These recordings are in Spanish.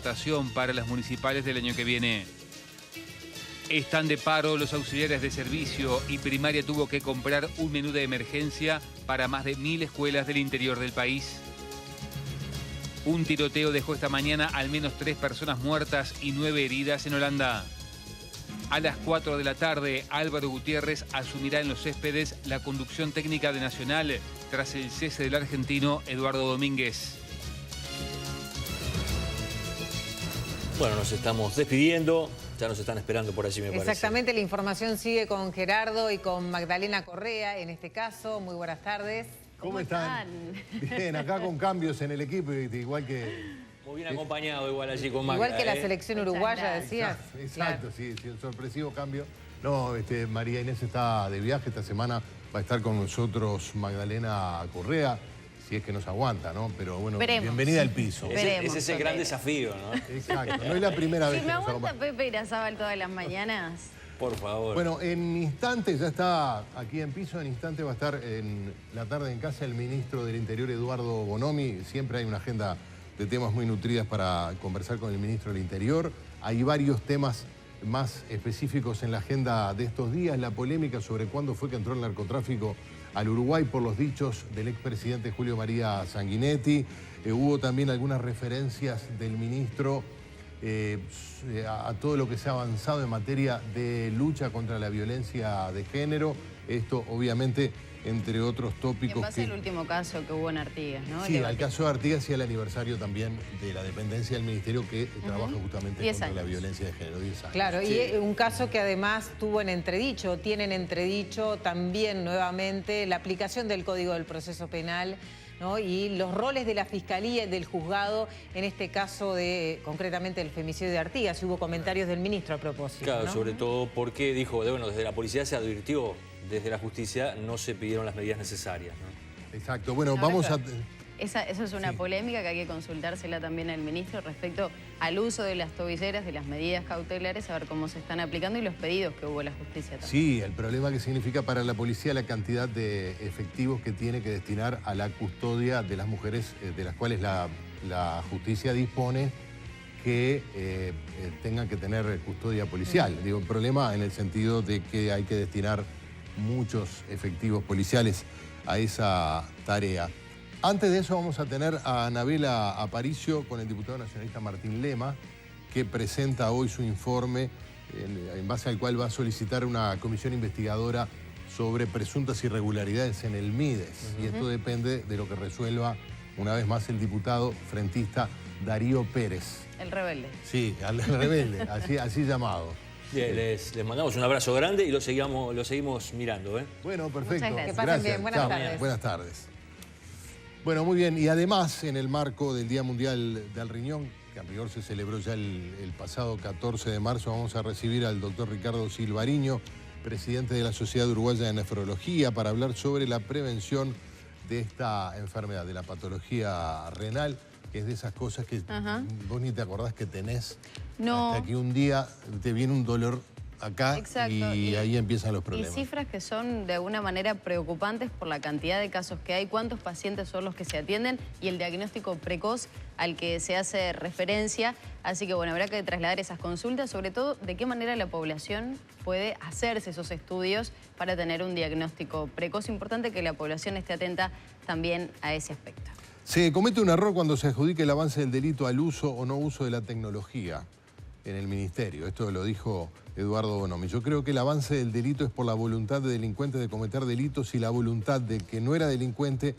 contratación para las municipales del año que viene. Están de paro los auxiliares de servicio y primaria tuvo que comprar un menú de emergencia para más de 1000 escuelas del interior del país. Un tiroteo dejó esta mañana al menos 3 personas muertas y 9 heridas en Holanda. A las 4 de la tarde, Álvaro Gutiérrez asumirá en Los Céspedes la conducción técnica de Nacional tras el cese del argentino Eduardo Domínguez. Bueno, nos estamos despidiendo. Ya nos están esperando por allí, me parece. Exactamente, la información sigue con Gerardo y con Magdalena Correa, en este caso. Muy buenas tardes. ¿Cómo están? Bien, acá con cambios en el equipo, igual que... Muy bien acompañado igual allí con Magda. Igual que la selección uruguaya, decías. Exacto, claro. Sí, un sorpresivo cambio. No, María Inés está de viaje, esta semana va a estar con nosotros Magdalena Correa, si es que nos aguanta, ¿no? Pero bueno, bienvenida al piso. Ese es el gran desafío, ¿no? Exacto, no es la primera vez que nos aguanta. ¿Me aguanta Pepe Irazábal todas las mañanas? Por favor. Bueno, en instantes ya está aquí en piso, en instantes va a estar en la tarde en casa el ministro del Interior, Eduardo Bonomi. Siempre hay una agenda de temas muy nutridas para conversar con el ministro del Interior. Hay varios temas más específicos en la agenda de estos días. La polémica sobre cuándo fue que entró el narcotráfico al Uruguay por los dichos del expresidente Julio María Sanguinetti. Hubo también algunas referencias del ministro a todo lo que se ha avanzado en materia de lucha contra la violencia de género. Esto, obviamente, entre otros tópicos. En base al último caso que hubo en Artigas, ¿no? Sí, al caso de Artigas y al aniversario también de la dependencia del ministerio que trabaja justamente contra la violencia de género. 10 años. Claro, sí. Y un caso que además tuvo en entredicho, tiene en entredicho también nuevamente la aplicación del Código del Proceso Penal, ¿no? Y los roles de la Fiscalía y del juzgado, en este caso de concretamente el femicidio de Artigas. Hubo comentarios del ministro a propósito. Claro, ¿no? sobre todo porque dijo, bueno, desde la policía se advirtió, desde la justicia no se pidieron las medidas necesarias, ¿no? Exacto, bueno, vamos a... Eso es una polémica que hay que consultársela también al ministro respecto al uso de las tobilleras, de las medidas cautelares, a ver cómo se están aplicando y los pedidos que hubo en la justicia también. Sí, el problema que significa para la policía la cantidad de efectivos que tiene que destinar a la custodia de las mujeres de las cuales la justicia dispone que tengan que tener custodia policial. Digo, el problema en el sentido de que hay que destinar muchos efectivos policiales a esa tarea. Antes de eso vamos a tener a Anabela Aparicio con el diputado nacionalista Martín Lema, que presenta hoy su informe en base al cual va a solicitar una comisión investigadora sobre presuntas irregularidades en el Mides. Y esto depende de lo que resuelva una vez más el diputado frentista Darío Pérez. El rebelde. Sí, el rebelde, así llamado. Bien, les mandamos un abrazo grande y lo seguimos mirando, ¿eh? Bueno, perfecto. Muchas gracias. Que pasen bien. Buenas tardes. Buenas tardes. Bueno, muy bien. Y además, en el marco del Día Mundial del Riñón, que en rigor se celebró ya el pasado 14 de marzo, vamos a recibir al doctor Ricardo Silvariño, presidente de la Sociedad Uruguaya de Nefrología, para hablar sobre la prevención de esta enfermedad, de la patología renal, que es de esas cosas que vos ni te acordás que tenés. No. Hasta que un día te viene un dolor acá. Exacto. Y ahí empiezan los problemas. Y cifras que son de alguna manera preocupantes por la cantidad de casos que hay, cuántos pacientes son los que se atienden y el diagnóstico precoz al que se hace referencia. Así que bueno, habrá que trasladar esas consultas, sobre todo de qué manera la población puede hacerse esos estudios para tener un diagnóstico precoz. Importante que la población esté atenta también a ese aspecto. Se comete un error cuando se adjudica el avance del delito al uso o no uso de la tecnología en el ministerio. Esto lo dijo Eduardo Bonomi. Yo creo que el avance del delito es por la voluntad de delincuentes de cometer delitos y la voluntad de que no era delincuente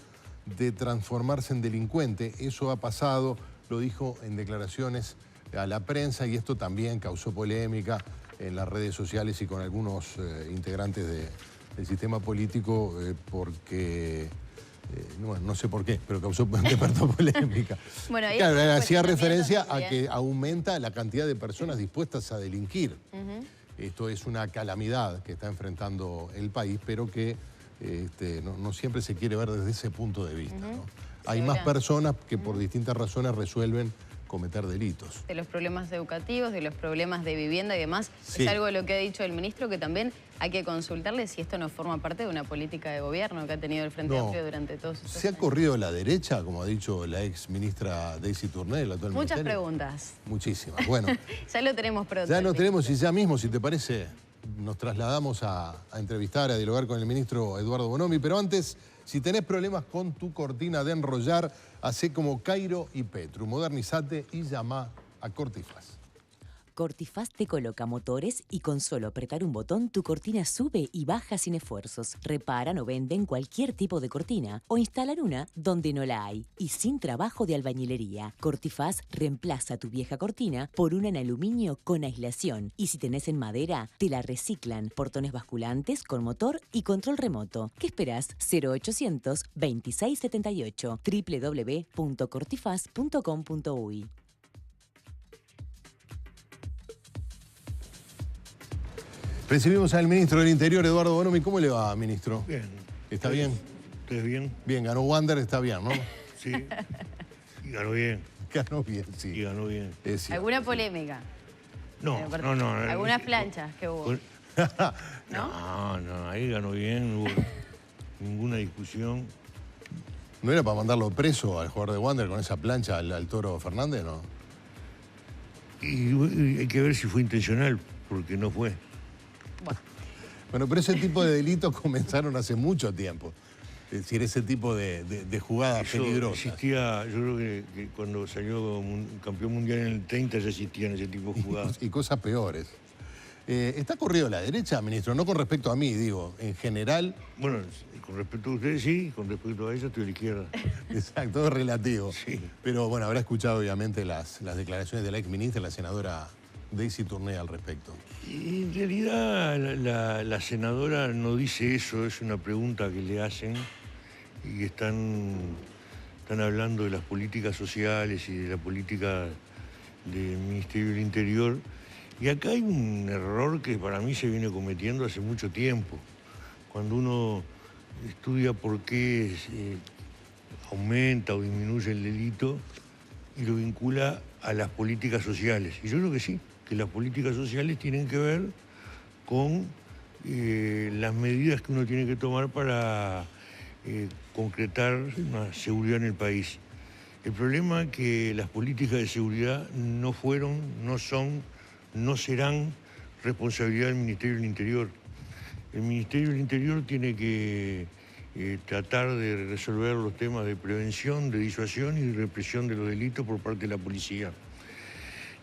de transformarse en delincuente. Eso ha pasado, lo dijo en declaraciones a la prensa y esto también causó polémica en las redes sociales y con algunos integrantes del sistema político porque... no sé por qué, pero causó polémica. Bueno, claro, hacía referencia a que aumenta la cantidad de personas dispuestas a delinquir. Esto es una calamidad que está enfrentando el país, pero que no siempre se quiere ver desde ese punto de vista, ¿no? Hay más personas que por distintas razones resuelven cometer delitos. De los problemas educativos, de los problemas de vivienda y demás. Sí. Es algo de lo que ha dicho el ministro, que también hay que consultarle si esto no forma parte de una política de gobierno que ha tenido el Frente Amplio durante todos estos ¿Se ha años. corrido la derecha, como ha dicho la ex ministra Daisy Tourné, la actual Muchas ministerio? preguntas. Muchísimas. Bueno, Ya lo tenemos pronto. ya lo tenemos y ya mismo, si te parece, nos trasladamos a entrevistar, a dialogar con el ministro Eduardo Bonomi. Pero antes, si tenés problemas con tu cortina de enrollar, hacé como Cairo y Petru. Modernizate y llama a Cortifaz. Cortifaz te coloca motores y con solo apretar un botón tu cortina sube y baja sin esfuerzos. Reparan o venden cualquier tipo de cortina o instalan una donde no la hay y sin trabajo de albañilería. Cortifaz reemplaza tu vieja cortina por una en aluminio con aislación y si tenés en madera te la reciclan. Portones basculantes con motor y control remoto. ¿Qué esperás? 0800 2678 www.cortifaz.com.uy. Recibimos al ministro del Interior, Eduardo Bonomi. ¿Cómo le va, ministro? Bien. ¿Está bien? ¿Ustedes bien? Bien, ganó Wander, está bien, ¿no? Sí. Y ganó bien. Ganó bien, Y sí. ganó bien. Es cierto. ¿Alguna polémica? No, no. ¿Algunas planchas que hubo? No, ahí ganó bien, no hubo ninguna discusión. ¿No era para mandarlo preso al jugador de Wander con esa plancha al Toro Fernández, no? Y hay que ver si fue intencional, porque no fue. Bueno, pero ese tipo de delitos comenzaron hace mucho tiempo. Es decir, ese tipo de jugadas Eso peligrosas. existía, yo creo que cuando salió campeón mundial en el 30 ya existían ese tipo de jugadas. Y cosas peores. ¿Está corrido la derecha, ministro? No con respecto a mí, digo, en general. Bueno, con respecto a ustedes sí, con respecto a ella estoy a la izquierda. Exacto, todo es relativo. Sí. Pero bueno, habrá escuchado obviamente las declaraciones de la ex ministra, la senadora Daisy Tourné al respecto. Y en realidad la senadora no dice eso, es una pregunta que le hacen y están hablando de las políticas sociales y de la política del Ministerio del Interior. Y acá hay un error que para mí se viene cometiendo hace mucho tiempo. Cuando uno estudia por qué aumenta o disminuye el delito y lo vincula a las políticas sociales. Y yo creo que sí, que las políticas sociales tienen que ver con las medidas que uno tiene que tomar para concretar una seguridad en el país. El problema es que las políticas de seguridad no fueron, no son, no serán responsabilidad del Ministerio del Interior. El Ministerio del Interior tiene que tratar de resolver los temas de prevención, de disuasión y de represión de los delitos por parte de la policía.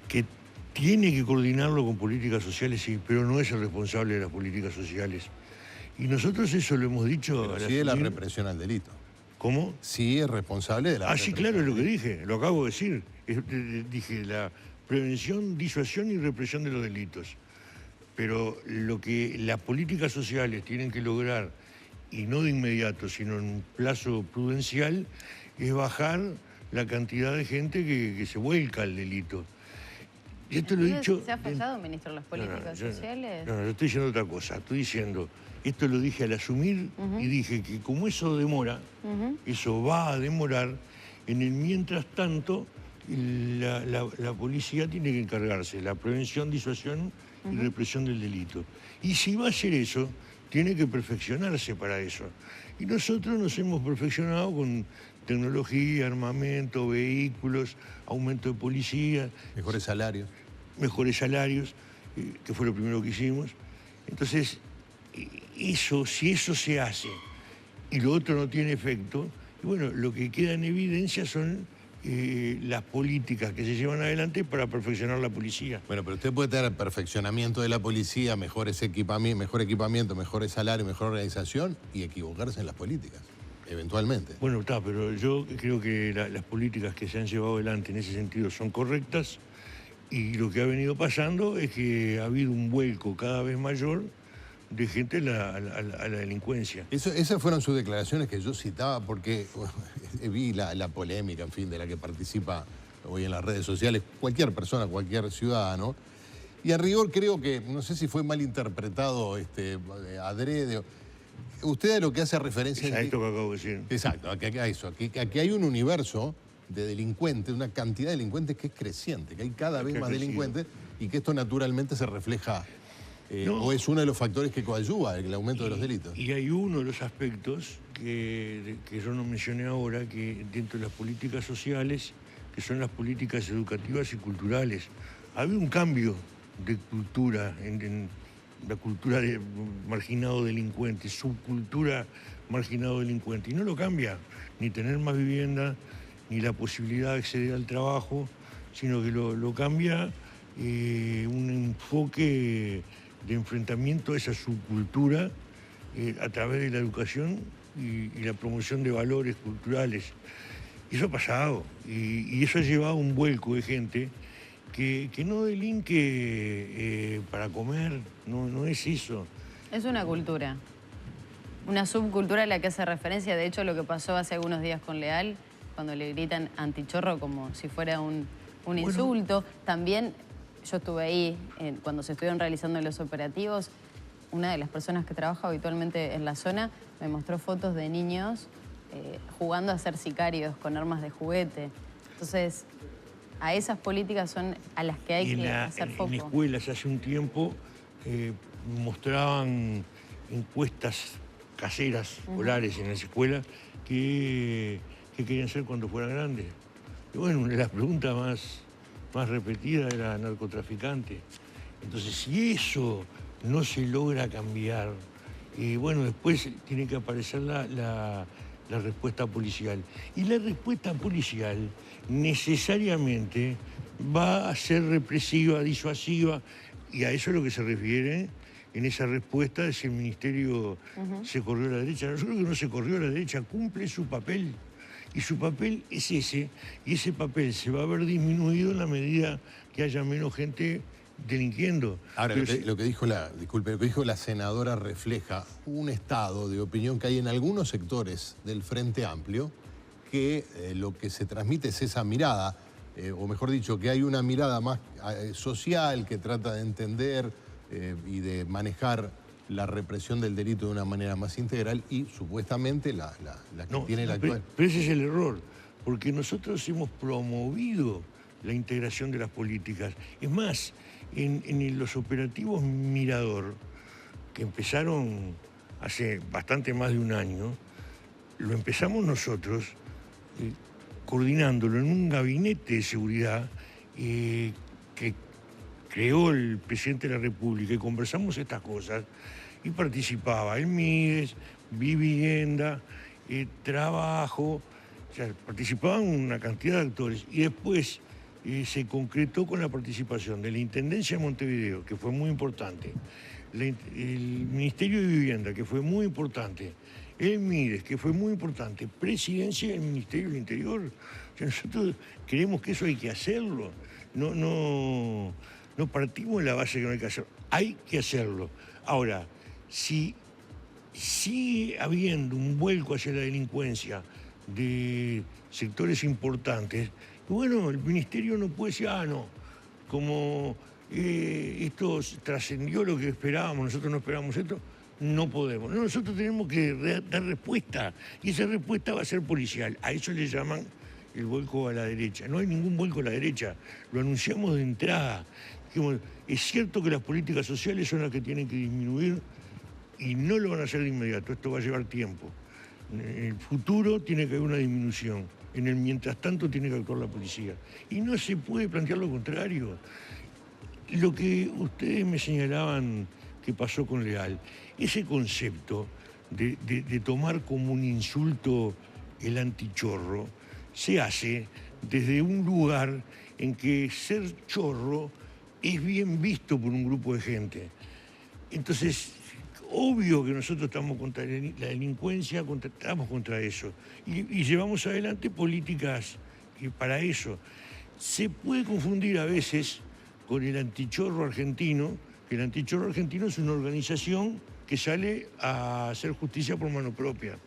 Que tiene que coordinarlo con políticas sociales, sí, pero no es el responsable de las políticas sociales. Y nosotros eso lo hemos dicho... Pero sí de la represión al delito. ¿Cómo? Sí es responsable de la sí, claro, es lo que dije, lo acabo de decir. Dije la prevención, disuasión y represión de los delitos. Pero lo que las políticas sociales tienen que lograr, y no de inmediato, sino en un plazo prudencial, es bajar la cantidad de gente que se vuelca al delito. Y esto lo he dicho... ¿Se ha fallado, ministro, las políticas sociales? No, yo estoy diciendo otra cosa. Estoy diciendo, esto lo dije al asumir y dije que como eso demora, eso va a demorar, en el mientras tanto, la policía tiene que encargarse de la prevención, disuasión y represión del delito. Y si va a hacer eso, tiene que perfeccionarse para eso. Y nosotros nos hemos perfeccionado con tecnología, armamento, vehículos, aumento de policía. Mejores salarios. Mejores salarios, que fue lo primero que hicimos. Entonces, si eso se hace y lo otro no tiene efecto, y bueno, lo que queda en evidencia son las políticas que se llevan adelante para perfeccionar la policía. Bueno, pero usted puede tener perfeccionamiento de la policía, mejor equipamiento, mejores salarios, mejor organización y equivocarse en las políticas, eventualmente. Bueno, pero yo creo que las políticas que se han llevado adelante en ese sentido son correctas y lo que ha venido pasando es que ha habido un vuelco cada vez mayor de gente a la delincuencia. Esas fueron sus declaraciones que yo citaba porque vi la polémica, en fin, de la que participa hoy en las redes sociales cualquier persona, cualquier ciudadano. Y a rigor creo que, no sé si fue mal interpretado adrede. Usted a lo que hace referencia... Es a esto que acabo de decir. Exacto, a que hay un universo de delincuentes, una cantidad de delincuentes que es creciente, que hay cada vez más delincuentes y que esto naturalmente se refleja o es uno de los factores que coadyuva el aumento de los delitos. Y hay uno de los aspectos que yo no mencioné ahora, que dentro de las políticas sociales, que son las políticas educativas y culturales. Ha habido un cambio de cultura, en la cultura de marginado delincuente, subcultura marginado delincuente, y no lo cambia ni tener más vivienda, ni la posibilidad de acceder al trabajo, sino que lo cambia un enfoque de enfrentamiento a esa subcultura a través de la educación y la promoción de valores culturales. Y eso ha pasado, y eso ha llevado a un vuelco de gente que no delinque para comer, no es eso. Es una cultura, una subcultura a la que hace referencia. De hecho, lo que pasó hace algunos días con Leal, cuando le gritan antichorro como si fuera un insulto. También yo estuve ahí cuando se estuvieron realizando los operativos. Una de las personas que trabaja habitualmente en la zona me mostró fotos de niños jugando a ser sicarios con armas de juguete. Entonces, a esas políticas son a las que hay que hacer foco. En escuelas hace un tiempo mostraban encuestas caseras, escolares en las escuelas, que querían ser cuando fueran grandes. Y bueno, una de las preguntas más repetidas era narcotraficante. Entonces, si eso no se logra cambiar, bueno, después tiene que aparecer la respuesta policial. Y la respuesta policial necesariamente va a ser represiva, disuasiva, y a eso es lo que se refiere en esa respuesta de si el ministerio se corrió a la derecha. Yo creo que no se corrió a la derecha, cumple su papel. Y su papel es ese, y ese papel se va a ver disminuido en la medida que haya menos gente delinquiendo. Ahora, lo que dijo la senadora refleja un estado de opinión que hay en algunos sectores del Frente Amplio, que lo que se transmite es esa mirada, o mejor dicho, que hay una mirada más social que trata de entender y de manejar la represión del delito de una manera más integral y supuestamente la que tiene la actual. Pero ese es el error, porque nosotros hemos promovido la integración de las políticas. Es más, en los operativos Mirador, que empezaron hace bastante más de un año, lo empezamos nosotros coordinándolo en un gabinete de seguridad que creó el presidente de la República, y conversamos estas cosas, y participaba el MIDES, Vivienda, Trabajo, o sea, participaban una cantidad de actores, y después se concretó con la participación de la Intendencia de Montevideo, que fue muy importante, el Ministerio de Vivienda, que fue muy importante, el MIDES, que fue muy importante, Presidencia del Ministerio del Interior. O sea, nosotros creemos que eso hay que hacerlo. No partimos de la base que no hay que hacerlo. Hay que hacerlo. Ahora, si sigue habiendo un vuelco hacia la delincuencia de sectores importantes, bueno, el Ministerio no puede decir, no, como esto trascendió lo que esperábamos, nosotros no esperábamos esto, no podemos. No, nosotros tenemos que dar respuesta, y esa respuesta va a ser policial. A eso le llaman el vuelco a la derecha. No hay ningún vuelco a la derecha, lo anunciamos de entrada. Es cierto que las políticas sociales son las que tienen que disminuir y no lo van a hacer de inmediato, esto va a llevar tiempo. En el futuro tiene que haber una disminución, en el mientras tanto tiene que actuar la policía. Y no se puede plantear lo contrario. Lo que ustedes me señalaban que pasó con Leal, ese concepto de tomar como un insulto el antichorro, se hace desde un lugar en que ser chorro es bien visto por un grupo de gente. Entonces, obvio que nosotros estamos contra la delincuencia, estamos contra eso. Y llevamos adelante políticas para eso. Se puede confundir a veces con el antichorro argentino, que el antichorro argentino es una organización que sale a hacer justicia por mano propia.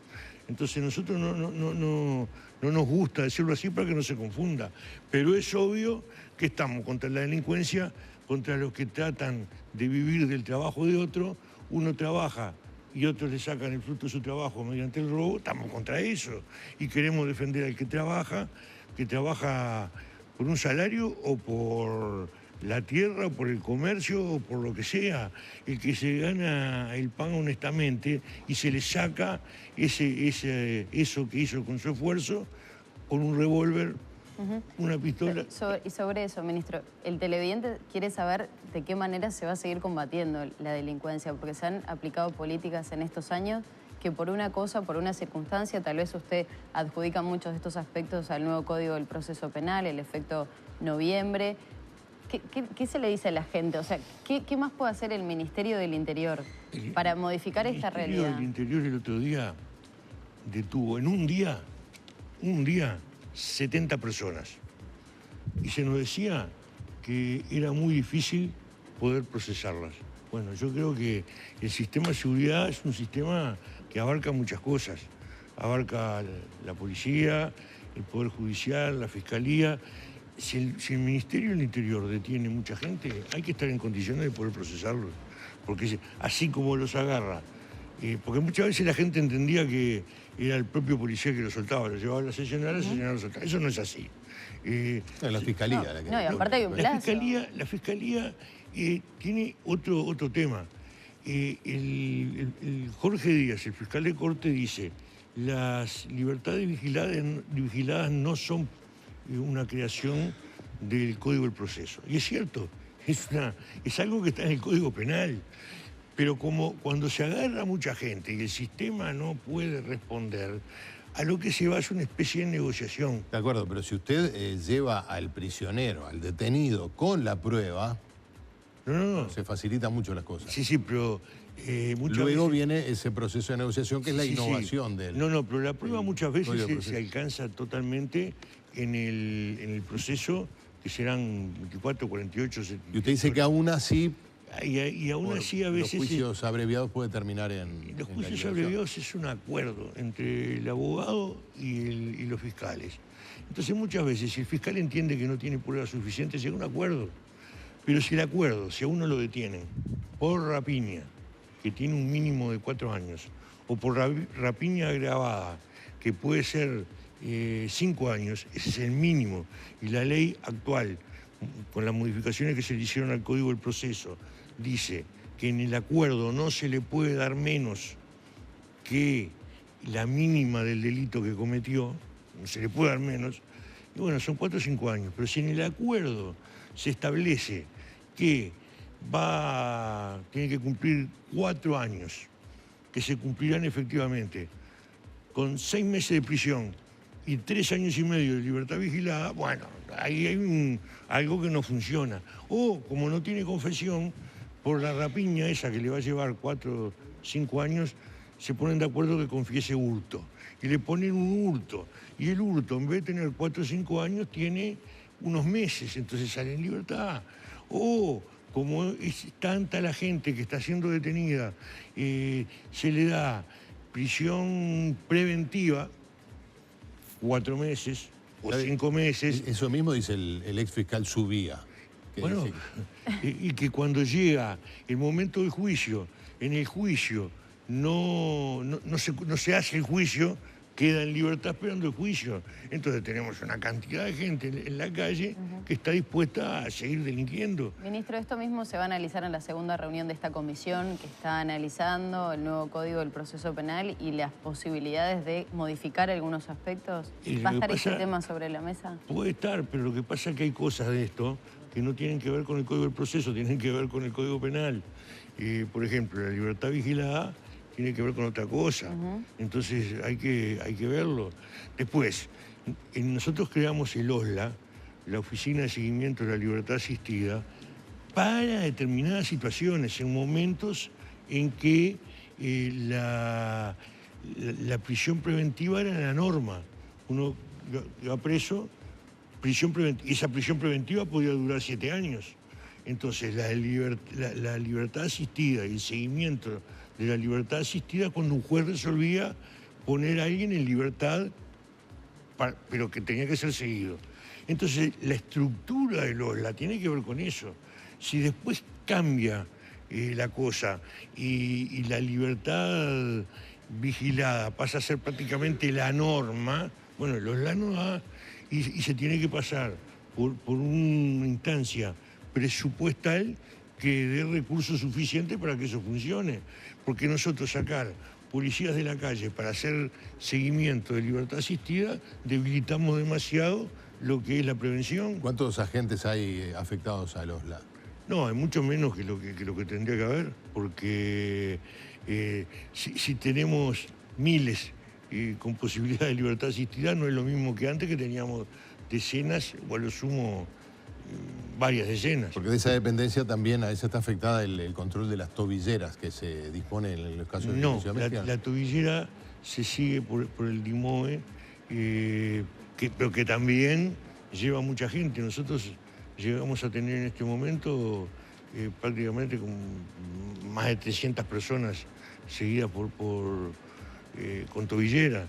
Entonces nosotros no nos gusta decirlo así para que no se confunda. Pero es obvio que estamos contra la delincuencia, contra los que tratan de vivir del trabajo de otro. Uno trabaja y otros le sacan el fruto de su trabajo mediante el robo. Estamos contra eso y queremos defender al que trabaja que trabaja por un salario o por la tierra, o por el comercio, o por lo que sea, el que se gana el pan honestamente y se le saca eso que hizo con su esfuerzo, con un revólver, una pistola. Y sobre eso, ministro, el televidente quiere saber de qué manera se va a seguir combatiendo la delincuencia, porque se han aplicado políticas en estos años que por una cosa, por una circunstancia, tal vez usted adjudica muchos de estos aspectos al nuevo Código del Proceso Penal, el efecto noviembre. ¿Qué se le dice a la gente? O sea, ¿qué más puede hacer el Ministerio del Interior para modificar esta realidad? El Ministerio del Interior el otro día detuvo en un día, 70 personas. Y se nos decía que era muy difícil poder procesarlas. Bueno, yo creo que el sistema de seguridad es un sistema que abarca muchas cosas. Abarca la policía, el Poder Judicial, la Fiscalía. Si el Ministerio del Interior detiene mucha gente, hay que estar en condiciones de poder procesarlos. Porque así como los agarra, porque muchas veces la gente entendía que era el propio policía que lo soltaba, lo llevaba a la seccional, lo soltaba. Eso no es así. La Fiscalía. No, y aparte hay un plazo. La Fiscalía tiene otro tema. El Jorge Díaz, el fiscal de corte, dice: las libertades vigiladas no son una creación del Código del Proceso. Y es cierto, es algo que está en el Código Penal. Pero como cuando se agarra a mucha gente y el sistema no puede responder, a lo que se va es una especie de negociación. De acuerdo, pero si usted lleva al prisionero, al detenido, con la prueba, no. se facilitan mucho las cosas. Sí, pero luego viene ese proceso de negociación que es la innovación del... No, pero la prueba muchas veces se alcanza totalmente en el proceso, que serán 24, 48... 78, y usted dice que aún así... Y aún así a veces... Los juicios abreviados puede terminar en... Los juicios abreviados es un acuerdo entre el abogado y los fiscales. Entonces muchas veces, si el fiscal entiende que no tiene pruebas suficientes, llega a un acuerdo. Pero si el acuerdo, si a uno lo detienen por rapiña, que tiene un mínimo de 4 años, o por rapiña agravada, que puede ser 5 años, ese es el mínimo. Y la ley actual, con las modificaciones que se le hicieron al Código del Proceso, dice que en el acuerdo no se le puede dar menos que la mínima del delito que cometió, no se le puede dar menos, y bueno, son 4 o 5 años. Pero si en el acuerdo se establece que tiene que cumplir 4 años, que se cumplirán efectivamente, con 6 meses de prisión y 3 años y medio de libertad vigilada, bueno, ahí hay algo que no funciona. O, como no tiene confesión, por la rapiña esa que le va a llevar 4 o 5 años, se ponen de acuerdo que confiese hurto. Y le ponen un hurto. Y el hurto, en vez de tener 4 o 5 años, tiene unos meses, entonces sale en libertad. O, como es tanta la gente que está siendo detenida, se le da prisión preventiva, 4 meses o 5 meses. Eso mismo dice el ex fiscal Subía. Bueno, y que cuando llega el momento del juicio, en el juicio no se hace el juicio, queda en libertad esperando el juicio. Entonces tenemos una cantidad de gente en la calle que está dispuesta a seguir delinquiendo. Ministro, ¿esto mismo se va a analizar en la segunda reunión de esta comisión que está analizando el nuevo Código del Proceso Penal y las posibilidades de modificar algunos aspectos? ¿Va a estar ese tema sobre la mesa? Puede estar, pero lo que pasa es que hay cosas de esto que no tienen que ver con el Código del Proceso, tienen que ver con el Código Penal. Por ejemplo, la libertad vigilada tiene que ver con otra cosa. Entonces hay que verlo. Después, nosotros creamos el OSLA, la Oficina de Seguimiento de la Libertad Asistida, para determinadas situaciones, en momentos en que la prisión preventiva era la norma. Uno iba preso, esa prisión preventiva podía durar 7 años. Entonces, la libertad asistida y el seguimiento de la libertad asistida, cuando un juez resolvía poner a alguien en libertad, pero que tenía que ser seguido. Entonces, la estructura del OSLA tiene que ver con eso. Si después cambia la cosa y la libertad vigilada pasa a ser prácticamente la norma, bueno, el OSLA no da. y se tiene que pasar por una instancia presupuestal que dé recursos suficientes para que eso funcione. Porque nosotros sacar policías de la calle para hacer seguimiento de libertad asistida, debilitamos demasiado lo que es la prevención. ¿Cuántos agentes hay afectados al OSLA? No, hay mucho menos que lo que tendría que haber, porque si tenemos miles con posibilidad de libertad asistida, no es lo mismo que antes, que teníamos decenas, o a lo sumo varias decenas. Porque de esa dependencia también a esa está afectada el control de las tobilleras que se dispone en los casos de violencia doméstica. La tobillera se sigue por el DIMOE, pero que también lleva mucha gente. Nosotros llegamos a tener en este momento prácticamente con más de 300 personas seguidas con tobillera.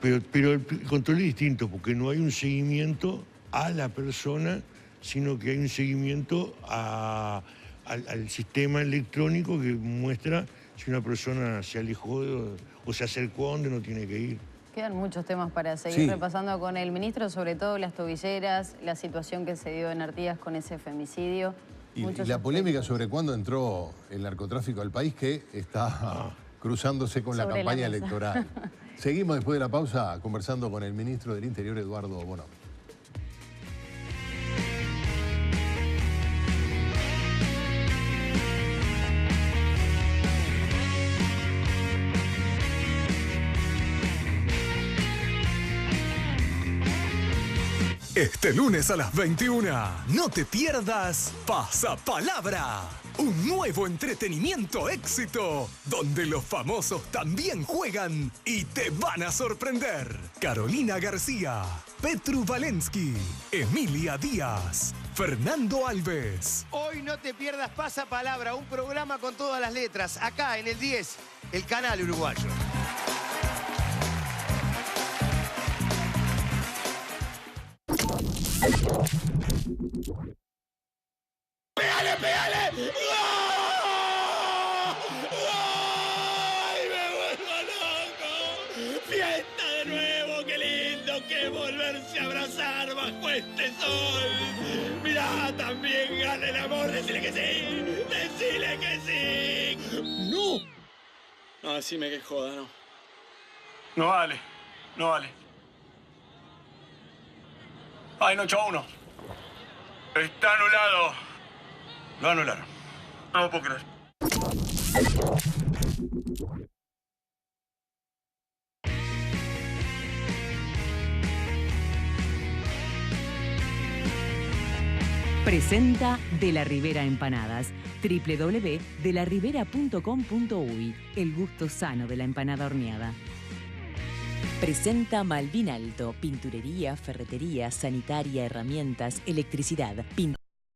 Pero el control es distinto, porque no hay un seguimiento a la persona, sino que hay un seguimiento al sistema electrónico que muestra si una persona se alejó o se acercó a donde no tiene que ir. Quedan muchos temas para seguir repasando con el ministro, sobre todo las tobilleras, la situación que se dio en Artigas con ese femicidio. Y la polémica sobre cuándo entró el narcotráfico al país, que está cruzándose con la campaña electoral. Seguimos después de la pausa conversando con el ministro del Interior, Eduardo Bonomi. Este lunes a las 21, no te pierdas Pasapalabra, un nuevo entretenimiento éxito, donde los famosos también juegan y te van a sorprender. Carolina García, Petru Valensky, Emilia Díaz, Fernando Alves. Hoy no te pierdas Pasapalabra, un programa con todas las letras, acá en el 10, el canal uruguayo. ¡Pégale, pégale! ¡Gol! ¡Ay, me vuelvo loco! ¡Fiesta de nuevo! ¡Qué lindo que volverse a abrazar bajo este sol! ¡Mirá, también gana el amor! ¡Decile que sí! ¡Decile que sí! ¡No! No, decime que joda, no. No vale, no vale. Ay, no, 8-1. Está anulado. Lo anularon. No lo puedo creer. Presenta De la Ribera Empanadas. www.delarribera.com.uy. El gusto sano de la empanada horneada. Presenta Malvin Alto. Pinturería, ferretería, sanitaria, herramientas, electricidad.